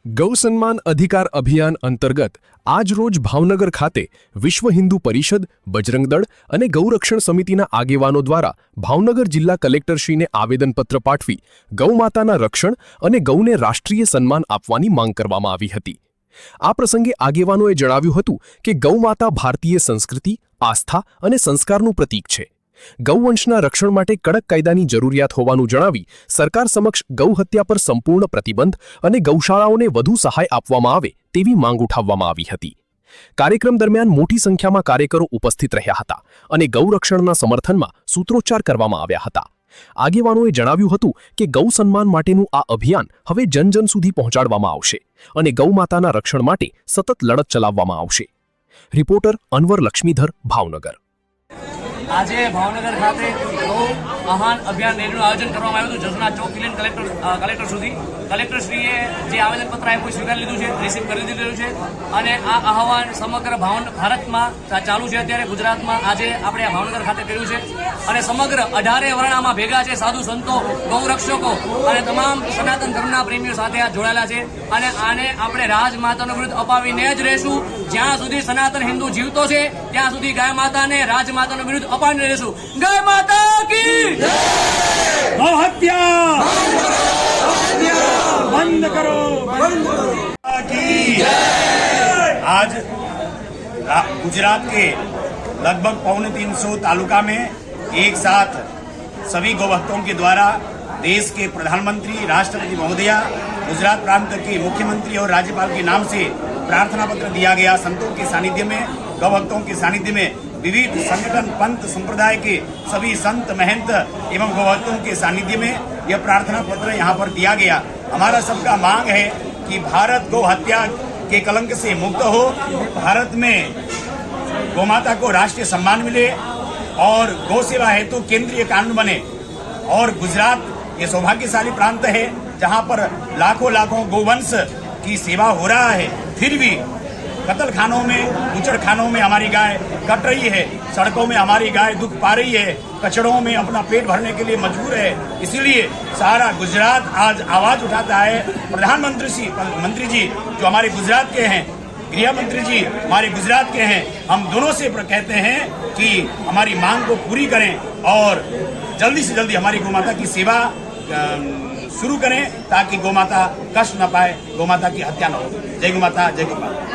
ગૌ સન્માન અધિકાર અભિયાન અંતર્ગત આજરોજ ભાવનગર ખાતે વિશ્વ હિન્દુ પરિષદ, બજરંગ દળ અને ગૌરક્ષણ સમિતિના આગેવાનો દ્વારા ભાવનગર જિલ્લા કલેક્ટરશ્રીને આવેદનપત્ર પાઠવી ગૌમાતાના રક્ષણ અને ગૌને રાષ્ટ્રીય સન્માન આપવાની માંગ કરવામાં આવી હતી। આ પ્રસંગે આગેવાનોએ જણાવ્યું હતું કે ગૌમાતા ભારતીય સંસ્કૃતિ, આસ્થા અને સંસ્કારનું પ્રતીક છે। ગૌવંશના રક્ષણ માટે કડક કાયદાની જરૂરિયાત હોવાનું જણાવી સરકાર સમક્ષ ગૌહત્યા પર સંપૂર્ણ પ્રતિબંધ અને ગૌશાળાઓને વધુ સહાય આપવામાં આવે તેવી માંગ ઉઠાવવામાં આવી હતી। કાર્યક્રમ દરમિયાન મોટી સંખ્યામાં કાર્યકરો ઉપસ્થિત રહ્યા હતા અને ગૌરક્ષણના સમર્થનમાં સૂત્રોચ્ચાર કરવામાં આવ્યા હતા। આગેવાનોએ જણાવ્યું હતું કે ગૌ સન્માન માટેનું આ અભિયાન હવે જન સુધી પહોંચાડવામાં આવશે અને ગૌમાતાના રક્ષણ માટે સતત લડત ચલાવવામાં આવશે। રિપોર્ટર અનવર લક્ષ્મીધર, ભાવનગર। आज भावनगर खाते गौ आह्वान अभियान रेलीનું आयोजन કરવામાં આવ્યું હતું। જસના ચોકથી લઈને કલેક્ટર સુધી કલેક્ટરશ્રીએ જે આવેદનપત્ર આપ્યું સ્વીકારી લીધું છે, રિસીવ કરી લીધેલું છે અને આ આહવાન સમગ્ર ભારતમાં ચાલુ છે। અત્યારે ગુજરાતમાં આજે આપણે આ ભાવનગર ખાતે કર્યું છે અને સમગ્ર 18 વર્ણામાં ભેગા છે સાધુ સંતો, ગૌરક્ષકો અને તમામ સનાતન ધર્મના પ્રેમીઓ સાથે આ જોડાયેલા છે અને આને આપણે રાજમાતાનો વિરુદ્ધ અપાવીને જ રહેશું। જ્યાં સુધી સનાતન હિન્દુ જીવતો છે ત્યાં સુધી ગાય માતાને રાજમાતાનો વિરુદ્ધ અપાવીને રહેશું। ગાય माता की गौ हत्या बंद करो, बंद करो। आज गुजरात के लगभग 350 तालुका में एक साथ सभी गौभक्तों के द्वारा देश के प्रधानमंत्री, राष्ट्रपति महोदया, गुजरात प्रांत के मुख्यमंत्री और राज्यपाल के नाम से प्रार्थना पत्र दिया गया। संतों के सानिध्य में, गौभक्तों के सानिध्य में विविध संगठन, पंथ, संप्रदाय के सभी संत, महंत एवं गौभक्तों के सानिध्य में यह प्रार्थना पत्र यहाँ पर दिया गया। हमारा सबका मांग है कि भारत गौ हत्या के कलंक से मुक्त हो, भारत में गौमाता को राष्ट्रीय सम्मान मिले और गौ सेवा हेतु केंद्रीय कानून बने। और गुजरात ये सौभाग्यशाली प्रांत है जहाँ पर लाखों लाखों गौवंश की सेवा हो रहा है, फिर भी कत्ल खानों में, बूचड़ खानों में हमारी गाय कट रही है, सड़कों में हमारी गाय दुख पा रही है, कचड़ों में अपना पेट भरने के लिए मजबूर है। इसीलिए सारा गुजरात आज आवाज उठाता है। प्रधानमंत्री जी जो हमारे गुजरात के हैं, गृह मंत्री जी हमारे गुजरात के हैं, हम दोनों से कहते हैं कि हमारी मांग को पूरी करें और जल्दी से जल्दी हमारी गौमाता की सेवा शुरू करें ताकि गौमाता कष्ट न पाए, गौमाता की हत्या न हो। जय गौमाता, जय गौमाता।